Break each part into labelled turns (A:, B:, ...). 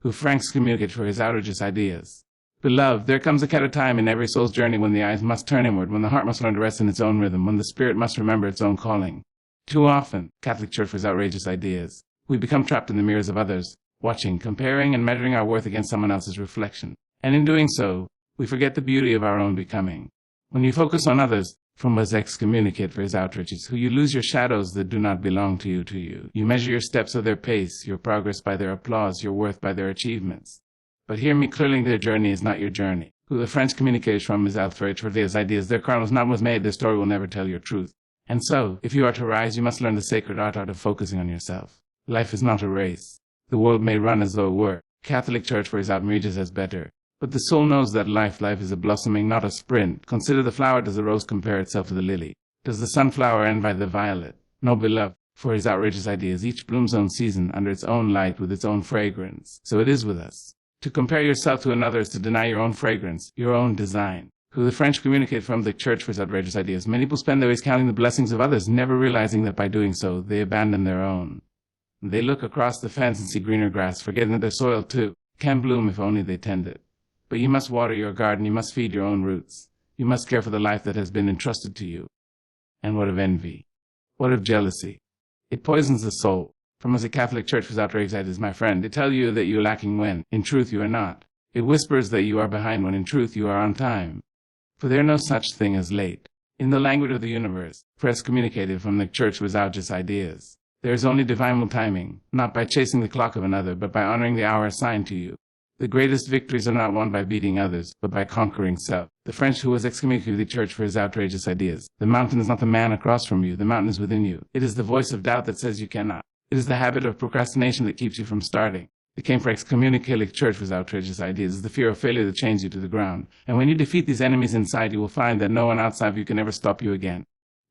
A: who franks communicate for his outrageous ideas. Beloved, there comes a time in every soul's journey when the eyes must turn inward, when the heart must learn to rest in its own rhythm, when the spirit must remember its own calling. Too often, Catholic Church for his outrageous ideas, we become trapped in the mirrors of others, watching, comparing, and measuring our worth against someone else's reflection. And in doing so, we forget the beauty of our own becoming. When you focus on others, from was excommunicate for his outrages, who you lose your shadows that do not belong to you. You measure your steps of their pace, your progress by their applause, your worth by their achievements. But hear me clearly, their journey is not your journey. Who the French communicates from his outrage for these ideas, their crown was not was made, their story will never tell your truth. And so, if you are to rise, you must learn the sacred art of focusing on yourself. Life is not a race. The world may run as though it were. Catholic Church for his outrages as better. But the soul knows that life is a blossoming, not a sprint. Consider the flower. Does the rose compare itself to the lily? Does the sunflower envy the violet? No, beloved, for his outrageous ideas, each blooms own season, under its own light, with its own fragrance. So it is with us. To compare yourself to another is to deny your own fragrance, your own design. Who the French communicate from the Church for his outrageous ideas. Many people spend their days counting the blessings of others, never realizing that by doing so, they abandon their own. They look across the fence and see greener grass, forgetting that their soil, too, can bloom if only they tend it. But you must water your garden, you must feed your own roots. You must care for the life that has been entrusted to you. And what of envy? What of jealousy? It poisons the soul. From as a Catholic Church for his outrageous ideas, my friend, they tell you that you are lacking when, in truth, you are not. It whispers that you are behind when, in truth, you are on time. For there is no such thing as late. In the language of the universe, press communicated from the Church for his outrageous ideas. There is only divine timing, not by chasing the clock of another, but by honoring the hour assigned to you. The greatest victories are not won by beating others, but by conquering self. The French who was excommunicated the Church for his outrageous ideas. The mountain is not the man across from you, the mountain is within you. It is the voice of doubt that says you cannot. It is the habit of procrastination that keeps you from starting. It came for excommunicate the Church for his outrageous ideas. It is the fear of failure that chains you to the ground. And when you defeat these enemies inside, you will find that no one outside of you can ever stop you again.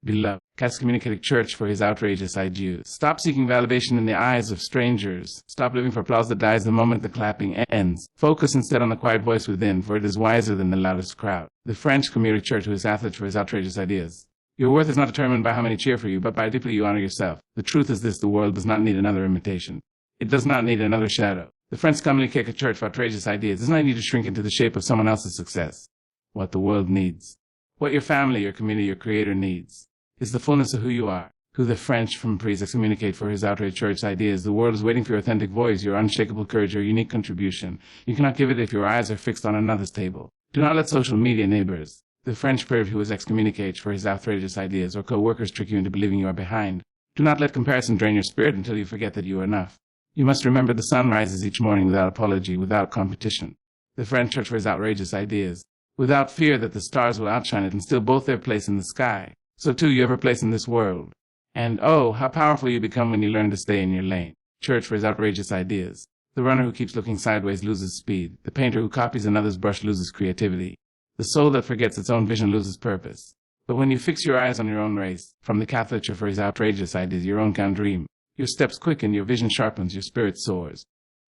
A: Beloved, excommunicated Church for his outrageous ideas. Stop seeking validation in the eyes of strangers. Stop living for applause that dies the moment the clapping ends. Focus instead on the quiet voice within, for it is wiser than the loudest crowd. The French community Church who is athlete for his outrageous ideas. Your worth is not determined by how many cheer for you, but by how deeply you honor yourself. The truth is this: the world does not need another imitation. It does not need another shadow. The French communicated Church for outrageous ideas does not need to shrink into the shape of someone else's success. What the world needs, what your family, your community, your creator needs, is the fullness of who you are. Who the French from Paris excommunicate for his outrage Church ideas. The world is waiting for your authentic voice, your unshakable courage, your unique contribution. You cannot give it if your eyes are fixed on another's table. Do not let social media neighbors, the French perv who is excommunicate for his outrageous ideas, or co-workers trick you into believing you are behind. Do not let comparison drain your spirit until you forget that you are enough. You must remember the sun rises each morning without apology, without competition. The French Church for his outrageous ideas, without fear that the stars will outshine it and still both their place in the sky. So too you have a place in this world. And oh, how powerful you become when you learn to stay in your lane. Church for his outrageous ideas. The runner who keeps looking sideways loses speed. The painter who copies another's brush loses creativity. The soul that forgets its own vision loses purpose. But when you fix your eyes on your own race, from the Catholic Church for his outrageous ideas, your own kind dream, your steps quicken, your vision sharpens, your spirit soars.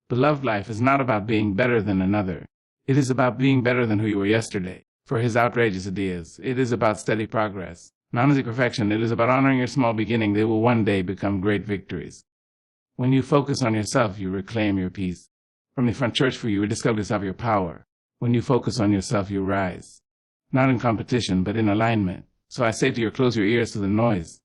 A: Beloved, life is not about being better than another. It is about being better than who you were yesterday. For his outrageous ideas, it is about steady progress. Not as a perfection, it is about honoring your small beginning. They will one day become great victories. When you focus on yourself, you reclaim your peace. From the front church for you, rediscover yourself, your power. When you focus on yourself, you rise. Not in competition, but in alignment. So I say to you, close your ears to the noise.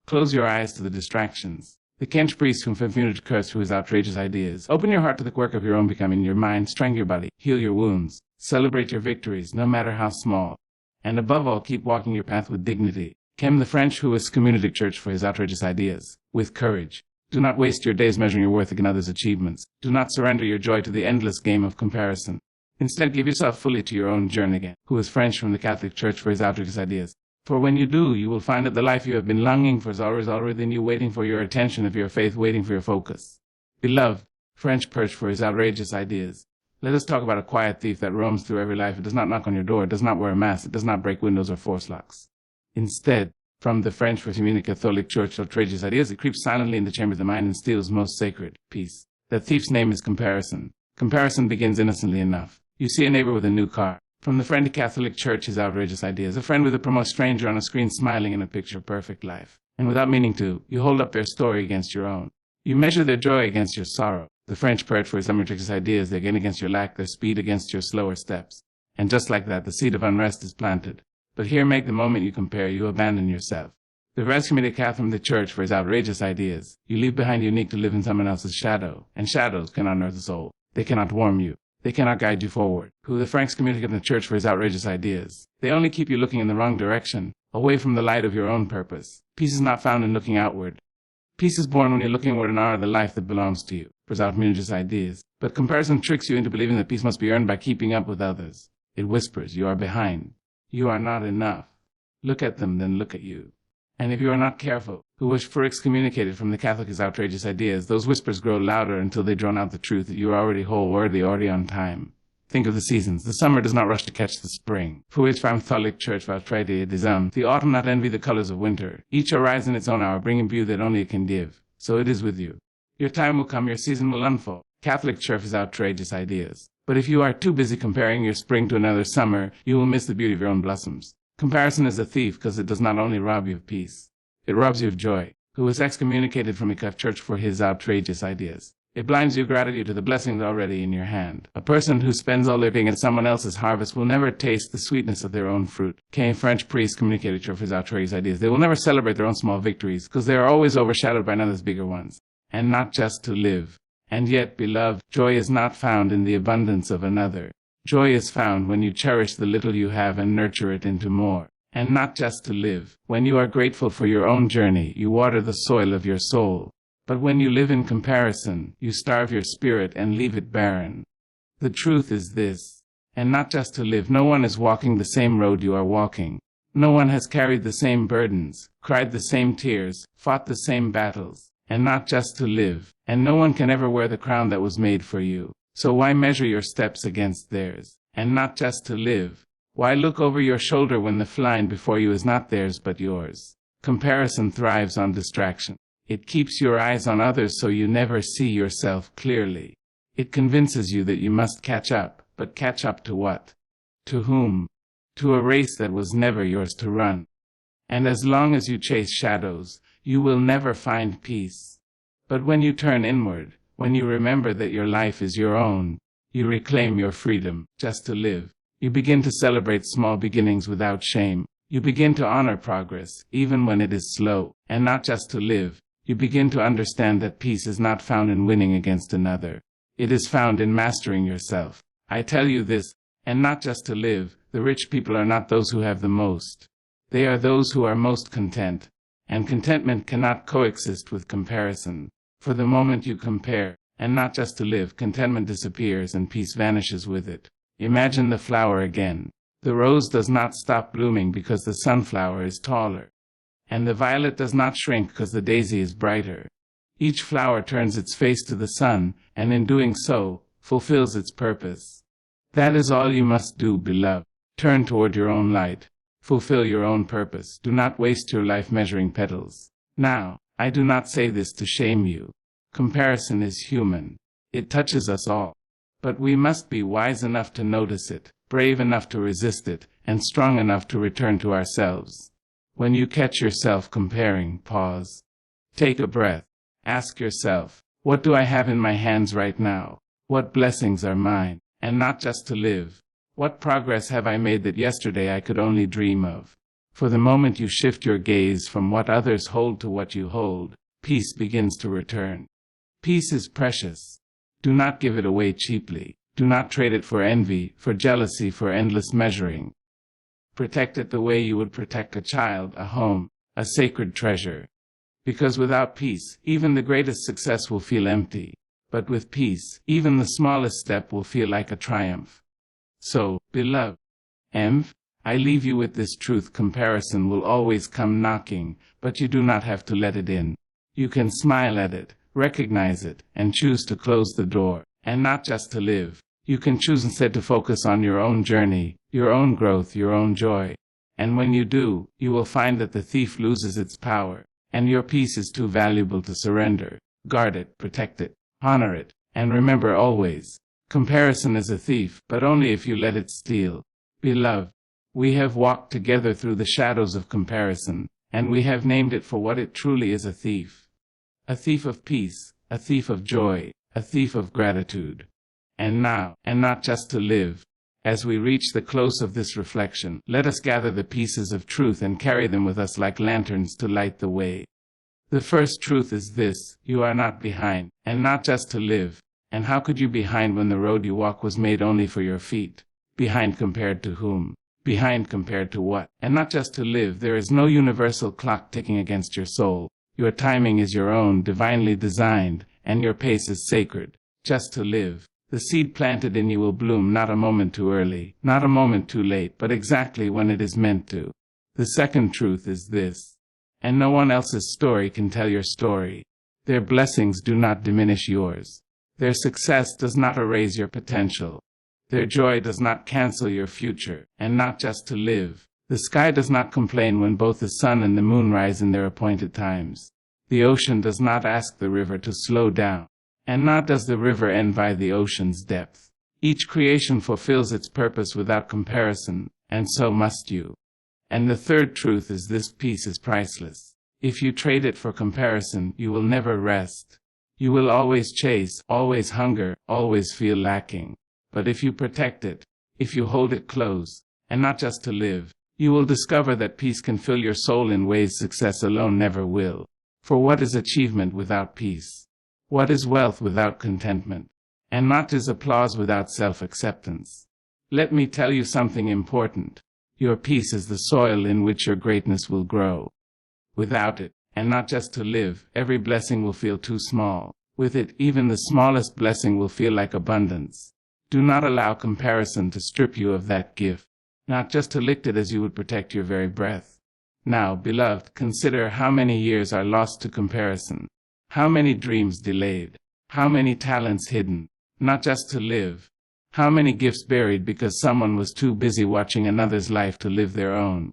A: Close your eyes to the distractions. The Kench priest whom Femfunid cursed through his outrageous ideas. Open your heart to the work of your own becoming, your mind, strengthen your body, heal your wounds. Celebrate your victories, no matter how small. And above all, keep walking your path with dignity. Came the French who was community church for his outrageous ideas, with courage. Do not waste your days measuring your worth against others' achievements. Do not surrender your joy to the endless game of comparison. Instead, give yourself fully to your own journey again, who is French from the Catholic Church for his outrageous ideas. For when you do, you will find that the life you have been longing for is always within you, waiting for your attention of your faith, waiting for your focus. Beloved, French Church for his outrageous ideas. Let us talk about a quiet thief that roams through every life. It does not knock on your door. It does not wear a mask. It does not break windows or force locks. Instead, from the French for the Catholic Church outrageous ideas, it creeps silently in the chamber of the mind and steals most sacred peace. That thief's name is comparison. Comparison begins innocently enough. You see a neighbor with a new car. From the friendly Catholic Church, his outrageous ideas. A friend with a promote stranger on a screen smiling in a picture of perfect life. And without meaning to, you hold up their story against your own. You measure their joy against your sorrow. The French poet for his unrestricted ideas, they gain against your lack, their speed against your slower steps. And just like that, the seed of unrest is planted. But here make the moment you compare, you abandon yourself. The rescued Catholic from the church for his outrageous ideas. You leave behind unique to live in someone else's shadow, and shadows cannot nurse the soul. They cannot warm you. They cannot guide you forward. Who the Franks communicate in the church for his outrageous ideas. They only keep you looking in the wrong direction, away from the light of your own purpose. Peace is not found in looking outward. Peace is born when you're looking inward and honor the life that belongs to you, for his outrageous ideas. But comparison tricks you into believing that peace must be earned by keeping up with others. It whispers, you are behind. You are not enough. Look at them, then look at you. And if you are not careful, who was excommunicated from the Catholic's outrageous ideas, those whispers grow louder until they drown out the truth that you are already whole, worthy, already on time. Think of the seasons. The summer does not rush to catch the spring. For which Catholic Church was treated des hommes. The autumn not envy the colors of winter. Each arrives in its own hour, bringing beauty that only it can give. So it is with you. Your time will come, your season will unfold. Catholic Church is outrageous ideas. But if you are too busy comparing your spring to another summer, you will miss the beauty of your own blossoms. Comparison is a thief because it does not only rob you of peace. It robs you of joy. Who was excommunicated from a Catholic church for his outrageous ideas. It blinds your gratitude to the blessings already in your hand. A person who spends all living at someone else's harvest will never taste the sweetness of their own fruit. French priests communicated for his outrageous ideas. They will never celebrate their own small victories because they are always overshadowed by another's bigger ones. And not just to live. And yet, beloved, joy is not found in the abundance of another. Joy is found when you cherish the little you have and nurture it into more. And not just to live. When you are grateful for your own journey, you water the soil of your soul. But when you live in comparison, you starve your spirit and leave it barren. The truth is this. And not just to live. No one is walking the same road you are walking. No one has carried the same burdens, cried the same tears, fought the same battles. And not just to live. And no one can ever wear the crown that was made for you. So why measure your steps against theirs? And not just to live. Why look over your shoulder when the flying before you is not theirs but yours? Comparison thrives on distraction. It keeps your eyes on others so you never see yourself clearly. It convinces you that you must catch up, but catch up to what? To whom? To a race that was never yours to run. And as long as you chase shadows, you will never find peace. But when you turn inward, when you remember that your life is your own, you reclaim your freedom, just to live. You begin to celebrate small beginnings without shame. You begin to honor progress, even when it is slow, and not just to live. You begin to understand that peace is not found in winning against another. It is found in mastering yourself. I tell you this, and not just to live. The rich people are not those who have the most. They are those who are most content. And contentment cannot coexist with comparison. For the moment you compare, and not just to live, contentment disappears and peace vanishes with it. Imagine the flower again. The rose does not stop blooming because the sunflower is taller. And the violet does not shrink because the daisy is brighter. Each flower turns its face to the sun, and in doing so, fulfills its purpose. That is all you must do, beloved. Turn toward your own light. Fulfill your own purpose. Do not waste your life measuring petals. Now, I do not say this to shame you. Comparison is human. It touches us all. But we must be wise enough to notice it, brave enough to resist it, and strong enough to return to ourselves. When you catch yourself comparing, pause. Take a breath. Ask yourself, what do I have in my hands right now? What blessings are mine? And not just to live. What progress have I made that yesterday I could only dream of? For the moment you shift your gaze from what others hold to what you hold, peace begins to return. Peace is precious. Do not give it away cheaply. Do not trade it for envy, for jealousy, for endless measuring. Protect it the way you would protect a child, a home, a sacred treasure. Because without peace, even the greatest success will feel empty. But with peace, even the smallest step will feel like a triumph. So, beloved, I leave you with this truth: comparison will always come knocking, but you do not have to let it in. You can smile at it, recognize it, and choose to close the door, and not just to live. You can choose instead to focus on your own journey, your own growth, your own joy. And when you do, you will find that the thief loses its power, and your peace is too valuable to surrender. Guard it, protect it, honor it, and remember always, comparison is a thief, but only if you let it steal. Beloved, we have walked together through the shadows of comparison, and we have named it for what it truly is: a thief. A thief of peace, a thief of joy, a thief of gratitude. And now, and not just to live, as we reach the close of this reflection, let us gather the pieces of truth and carry them with us like lanterns to light the way. The first truth is this: you are not behind, and not just to live. And how could you be behind when the road you walk was made only for your feet? Behind compared to whom? Behind compared to what? And not just to live. There is no universal clock ticking against your soul. Your timing is your own, divinely designed, and your pace is sacred. Just to live. The seed planted in you will bloom, not a moment too early, not a moment too late, but exactly when it is meant to. The second truth is this: and no one else's story can tell your story. Their blessings do not diminish yours. Their success does not erase your potential. Their joy does not cancel your future. And not just to live. The sky does not complain when both the sun and the moon rise in their appointed times. The ocean does not ask the river to slow down. And not does the river envy the ocean's depth. Each creation fulfills its purpose without comparison, and so must you. And the third truth is this: peace is priceless. If you trade it for comparison, you will never rest. You will always chase, always hunger, always feel lacking. But if you protect it, if you hold it close, and not just to live, you will discover that peace can fill your soul in ways success alone never will. For what is achievement without peace? What is wealth without contentment? And not is applause without self-acceptance? Let me tell you something important. Your peace is the soil in which your greatness will grow. Without it, and not just to live, every blessing will feel too small. With it, even the smallest blessing will feel like abundance. Do not allow comparison to strip you of that gift, not just to lick it as you would protect your very breath. Now, beloved, consider how many years are lost to comparison. How many dreams delayed? How many talents hidden, not just to live? How many gifts buried because someone was too busy watching another's life to live their own?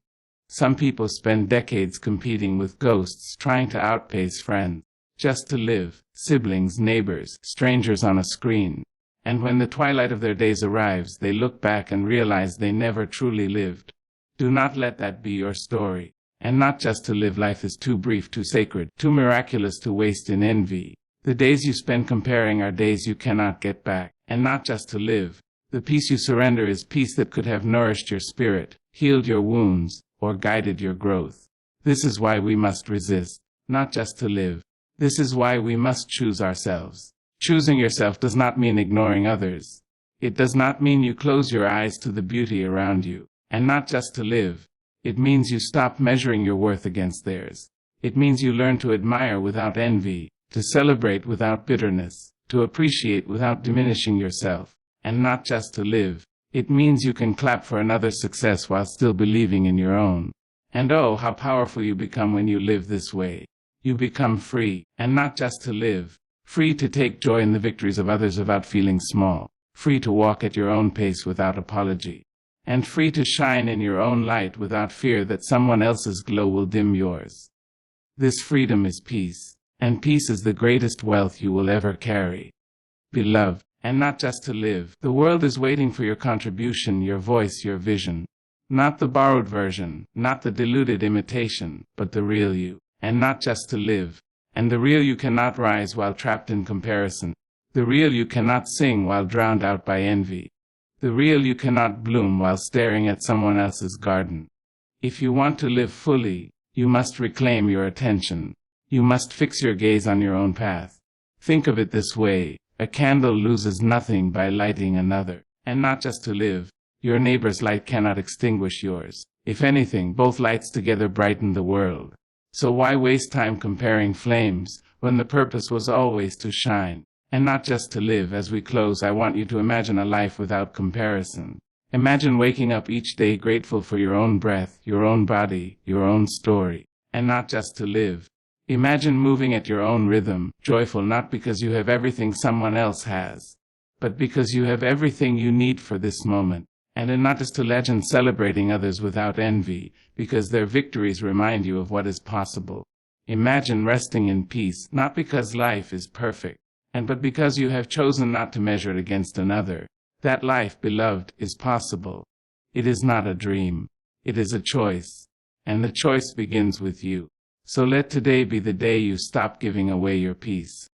A: Some people spend decades competing with ghosts, trying to outpace friends, just to live, siblings, neighbors, strangers on a screen. And when the twilight of their days arrives, they look back and realize they never truly lived. Do not let that be your story. And not just to live. Life is too brief, too sacred, too miraculous to waste in envy. The days you spend comparing are days you cannot get back. And not just to live. The peace you surrender is peace that could have nourished your spirit, healed your wounds, or guided your growth. This is why we must resist, not just to live. This is why we must choose ourselves. Choosing yourself does not mean ignoring others. It does not mean you close your eyes to the beauty around you. And not just to live. It means you stop measuring your worth against theirs. It means you learn to admire without envy, to celebrate without bitterness, to appreciate without diminishing yourself. And not just to live. It means you can clap for another's success while still believing in your own. And oh, how powerful you become when you live this way. You become free, and not just to live. Free to take joy in the victories of others without feeling small. Free to walk at your own pace without apology. And free to shine in your own light without fear that someone else's glow will dim yours. This freedom is peace, and peace is the greatest wealth you will ever carry. Beloved, and not just to live. The world is waiting for your contribution, your voice, your vision. Not the borrowed version, not the diluted imitation, but the real you. And not just to live. And the real you cannot rise while trapped in comparison. The real you cannot sing while drowned out by envy. The real you cannot bloom while staring at someone else's garden. If you want to live fully, you must reclaim your attention. You must fix your gaze on your own path. Think of it this way: a candle loses nothing by lighting another. And not just to live. Your neighbor's light cannot extinguish yours. If anything, both lights together brighten the world. So why waste time comparing flames, when the purpose was always to shine? And not just to live. As we close, I want you to imagine a life without comparison. Imagine waking up each day grateful for your own breath, your own body, your own story. And not just to live. Imagine moving at your own rhythm, joyful not because you have everything someone else has, but because you have everything you need for this moment. And in not just to legend, celebrating others without envy, because their victories remind you of what is possible. Imagine resting in peace, not because life is perfect, but because you have chosen not to measure it against another. That life, beloved, is possible. It is not a dream. It is a choice. And the choice begins with you. So let today be the day you stop giving away your peace.